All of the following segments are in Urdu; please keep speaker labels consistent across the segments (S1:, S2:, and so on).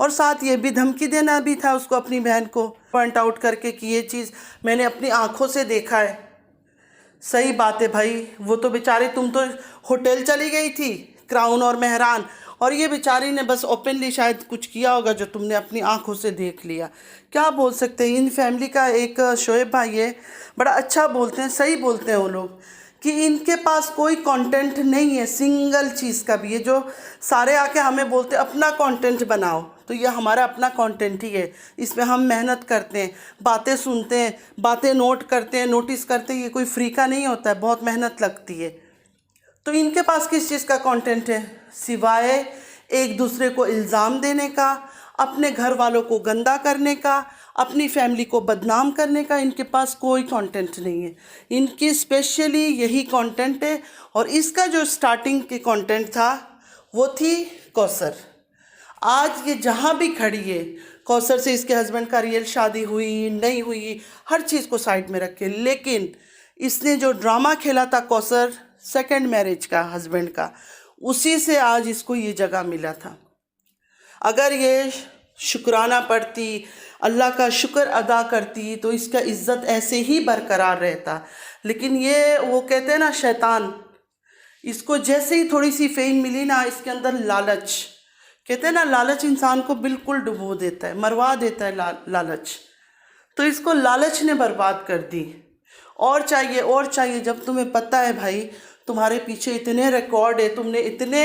S1: اور ساتھ یہ بھی دھمکی دینا بھی تھا اس کو اپنی بہن کو پوائنٹ آؤٹ کر کے کہ یہ چیز میں نے اپنی آنکھوں سے دیکھا ہے۔ صحیح بات ہے بھائی، وہ تو بیچاری، تم تو ہوٹل چلی گئی تھی کراؤن اور مہران، اور یہ بیچاری نے بس اوپنلی شاید کچھ کیا ہوگا جو تم نے اپنی آنکھوں سے دیکھ لیا۔ کیا بول سکتے ہیں؟ ان فیملی کا ایک شعیب بھائی ہے، بڑا اچھا بولتے ہیں، صحیح بولتے ہیں وہ لوگ، کہ ان کے پاس کوئی کانٹینٹ نہیں ہے سنگل چیز کا بھی۔ یہ جو سارے آ کے ہمیں بولتے ہیں اپنا کانٹینٹ بناؤ، تو یہ ہمارا اپنا کانٹینٹ ہی ہے، اس میں ہم محنت کرتے ہیں، باتیں سنتے ہیں، باتیں نوٹ کرتے ہیں، نوٹس کرتے ہیں، یہ کوئی فری کا نہیں ہوتا ہے، بہت محنت لگتی ہے۔ تو ان کے پاس کس چیز کا کانٹینٹ ہے سوائے ایک دوسرے کو الزام دینے کا، اپنے گھر والوں کو گندا کرنے کا، اپنی فیملی کو بدنام کرنے کا؟ ان کے پاس کوئی کانٹینٹ نہیں ہے۔ ان کی اسپیشلی یہی کانٹینٹ ہے، اور اس کا جو سٹارٹنگ کے کانٹینٹ تھا وہ تھی کوثر۔ آج یہ جہاں بھی کھڑی ہے، کوثر سے اس کے ہسبینڈ کا ریئل شادی ہوئی نہیں ہوئی، ہر چیز کو سائڈ میں رکھے، لیکن اس نے جو ڈرامہ کھیلا تھا کوثر سیکنڈ میرج کا ہسبینڈ کا، اسی سے آج اس کو یہ جگہ ملا تھا۔ اگر یہ شکرانہ پڑھتی، اللہ کا شکر ادا کرتی، تو اس کا عزت ایسے ہی برقرار رہتا۔ لیکن یہ وہ کہتے ہیں نا شیطان، اس کو جیسے ہی تھوڑی سی فیم ملی نا، اس کے اندر لالچ، کہتے ہیں نا لالچ انسان کو بالکل ڈبو دیتا ہے، مروا دیتا ہے لالچ۔ تو اس کو لالچ نے برباد کر دی، اور چاہیے اور چاہیے۔ جب تمہیں پتہ ہے بھائی تمہارے پیچھے اتنے ریکارڈ ہے، تم نے اتنے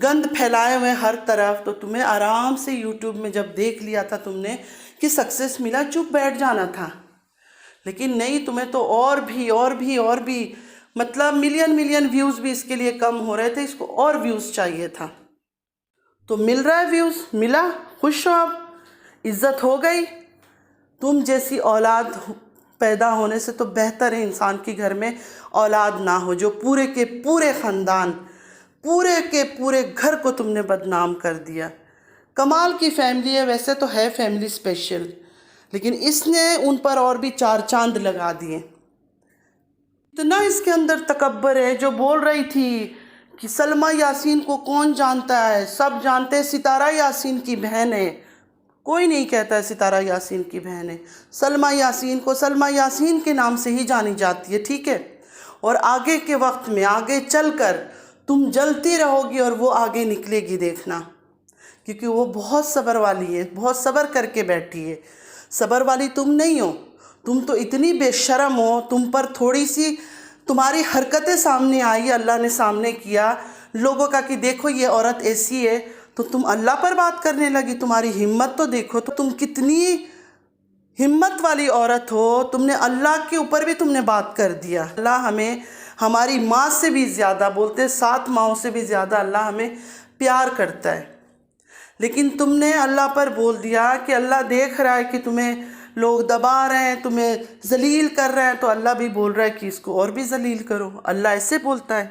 S1: گند پھیلائے ہوئے ہر طرف، تو تمہیں آرام سے یوٹیوب میں جب دیکھ لیا تھا تم نے کہ سکسیس ملا، چپ بیٹھ جانا تھا۔ لیکن نہیں، تمہیں تو اور بھی مطلب ملین ویوز بھی اس کے لیے کم ہو رہے تھے، اس کو اور ویوز چاہیے تھا۔ تو مل رہا ہے ویوز، ملا، خوش ہو، اب عزت ہو گئی۔ تم جیسی اولاد پیدا ہونے سے تو بہتر ہے انسان کے گھر میں اولاد نہ ہو، جو پورے کے پورے خاندان، پورے کے پورے گھر کو تم نے بدنام کر دیا۔ کمال کی فیملی ہے، ویسے تو ہے فیملی اسپیشل، لیکن اس نے ان پر اور بھی چار چاند لگا دیے۔ اتنا اس کے اندر تکبر ہے، جو بول رہی تھی کہ سلمیٰ یاسین کو کون جانتا ہے، سب جانتے ہیں ستارہ یاسین کی بہن ہے۔ کوئی نہیں کہتا ہے ستارہ یاسین کی بہن ہے، سلمیٰ یاسین کو سلمیٰ یاسین کے نام سے ہی جانی جاتی ہے، ٹھیک ہے؟ اور آگے کے وقت میں آگے چل کر تم جلتی رہو گی اور وہ آگے نکلے گی، دیکھنا، کیونکہ وہ بہت صبر والی ہے، بہت صبر کر کے بیٹھی ہے۔ صبر والی تم نہیں ہو، تم تو اتنی بے شرم ہو، تم پر تھوڑی سی تمہاری حرکتیں سامنے آئی، اللہ نے سامنے کیا لوگوں کا کہ دیکھو یہ عورت ایسی ہے، تو تم اللہ پر بات کرنے لگی۔ تمہاری ہمت تو دیکھو، تو تم کتنی ہمت والی عورت ہو، تم نے اللہ کے اوپر بھی تم نے بات کر دیا۔ اللہ ہمیں ہماری ماں سے بھی زیادہ، بولتے 7 ماؤں سے بھی زیادہ اللہ ہمیں پیار کرتا ہے، لیکن تم نے اللہ پر بول دیا کہ اللہ دیکھ رہا ہے کہ تمہیں لوگ دبا رہے ہیں، تمہیں ذلیل کر رہے ہیں، تو اللہ بھی بول رہا ہے کہ اس کو اور بھی ذلیل کرو۔ اللہ ایسے بولتا ہے۔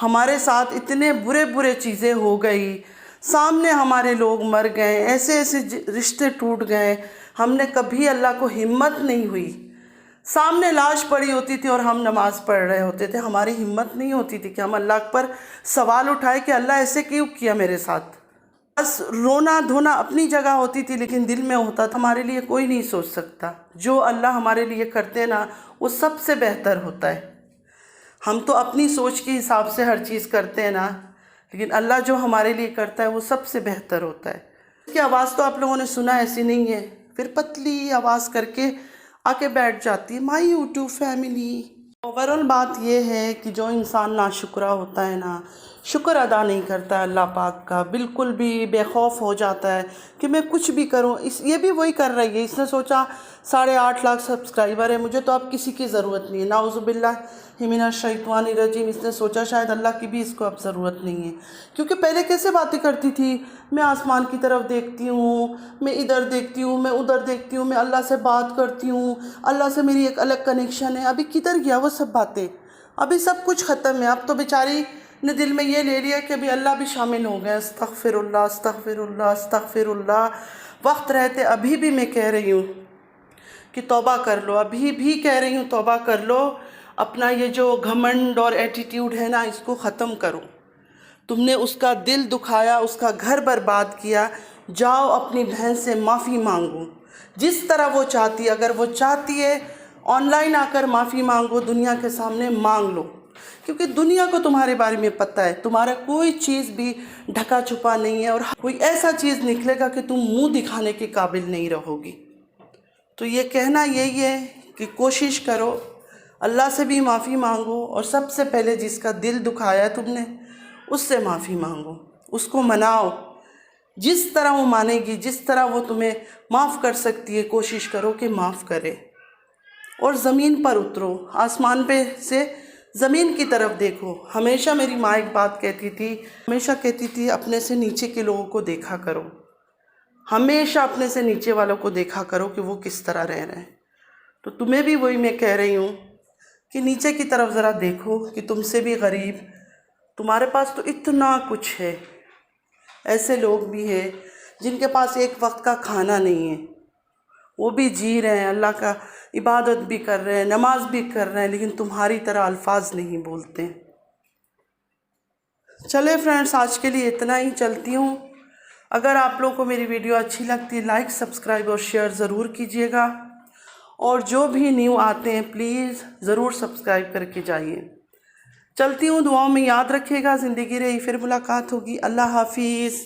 S1: ہمارے ساتھ اتنے برے چیزیں ہو گئی، سامنے ہمارے لوگ مر گئے، ایسے رشتے ٹوٹ گئے، ہم نے کبھی اللہ کو ہمت نہیں ہوئی، سامنے لاش پڑی ہوتی تھی اور ہم نماز پڑھ رہے ہوتے تھے، ہماری ہمت نہیں ہوتی تھی کہ ہم اللہ پر سوال اٹھائے کہ اللہ ایسے کیوں کیا میرے ساتھ۔ بس رونا دھونا اپنی جگہ ہوتی تھی، لیکن دل میں ہوتا تھا ہمارے لیے کوئی نہیں سوچ سکتا، جو اللہ ہمارے لیے کرتے نا وہ سب سے بہتر ہوتا ہے۔ ہم تو اپنی سوچ کے حساب سے ہر چیز کرتے ہیں نا، لیکن اللہ جو ہمارے لیے کرتا ہے وہ سب سے بہتر ہوتا ہے۔ اس کی آواز تو آپ لوگوں نے سنا، ایسی نہیں ہے، پھر پتلی آواز کر کے آ کے بیٹھ جاتی ہے، مائی یوٹیوب فیملی۔ اوورآل بات یہ ہے کہ جو انسان ناشکرا ہوتا ہے نا، شکر ادا نہیں کرتا ہے اللہ پاک کا، بالکل بھی بے خوف ہو جاتا ہے کہ میں کچھ بھی کروں۔ یہ بھی وہی کر رہی ہے، اس نے سوچا 8.5 لاکھ سبسکرائبر ہے، مجھے تو اب کسی کی ضرورت نہیں ہے، نعوذ باللہ من الشیطان الرجیم۔ اس نے سوچا شاید اللہ کی بھی اس کو اب ضرورت نہیں ہے، کیونکہ پہلے کیسے باتیں کرتی تھی، میں آسمان کی طرف دیکھتی ہوں، میں ادھر دیکھتی ہوں، میں ادھر دیکھتی ہوں، میں اللہ سے بات کرتی ہوں، اللہ سے میری ایک الگ کنیکشن ہے۔ ابھی کدھر گیا وہ سب باتیں؟ ابھی سب کچھ ختم ہے۔ اب تو بیچاری نے دل میں یہ لے لیا کہ ابھی اللہ بھی شامل ہو گیا۔ استغفر اللہ استغفر اللہ استغفر اللہ۔ وقت رہتے ابھی بھی میں کہہ رہی ہوں کہ توبہ کر لو، ابھی بھی کہہ رہی ہوں توبہ کر لو، اپنا یہ جو گھمنڈ اور ایٹیٹیوڈ ہے نا اس کو ختم کرو۔ تم نے اس کا دل دکھایا، اس کا گھر برباد کیا، جاؤ اپنی بہن سے معافی مانگو جس طرح وہ چاہتی ہے. اگر وہ چاہتی ہے آن لائن آ کر معافی مانگو، دنیا کے سامنے مانگ لو، کیونکہ دنیا کو تمہارے بارے میں پتہ ہے، تمہارا کوئی چیز بھی ڈھکا چھپا نہیں ہے، اور کوئی ایسا چیز نکلے گا کہ تم منہ دکھانے کے قابل نہیں رہو گی. تو یہ کہنا یہی ہے کہ کوشش کرو، اللہ سے بھی معافی مانگو، اور سب سے پہلے جس کا دل دکھایا ہے تم نے اس سے معافی مانگو، اس کو مناؤ. جس طرح وہ مانے گی، جس طرح وہ تمہیں معاف کر سکتی ہے، کوشش کرو کہ معاف کرے. اور زمین پر اترو، آسمان پہ سے زمین کی طرف دیکھو. ہمیشہ میری ماں ایک بات کہتی تھی اپنے سے نیچے کے لوگوں کو دیکھا کرو، ہمیشہ اپنے سے نیچے والوں کو دیکھا کرو کہ وہ کس طرح رہ رہے ہیں. تو تمہیں بھی وہی میں کہہ رہی ہوں کہ نیچے کی طرف ذرا دیکھو کہ تم سے بھی غریب، تمہارے پاس تو اتنا کچھ ہے. ایسے لوگ بھی ہیں جن کے پاس ایک وقت کا کھانا نہیں ہے، وہ بھی جی رہے ہیں، اللہ کا عبادت بھی کر رہے ہیں، نماز بھی کر رہے ہیں، لیکن تمہاری طرح الفاظ نہیں بولتے. چلے فرینڈس، آج کے لیے اتنا ہی، چلتی ہوں. اگر آپ لوگوں کو میری ویڈیو اچھی لگتی ہے، لائک، سبسکرائب اور شیئر ضرور کیجیے گا. اور جو بھی نیو آتے ہیں پلیز ضرور سبسکرائب کر کے جائیے. چلتی ہوں، دعاؤں میں یاد رکھیے گا. زندگی رہی، پھر ملاقات ہوگی. اللہ حافظ.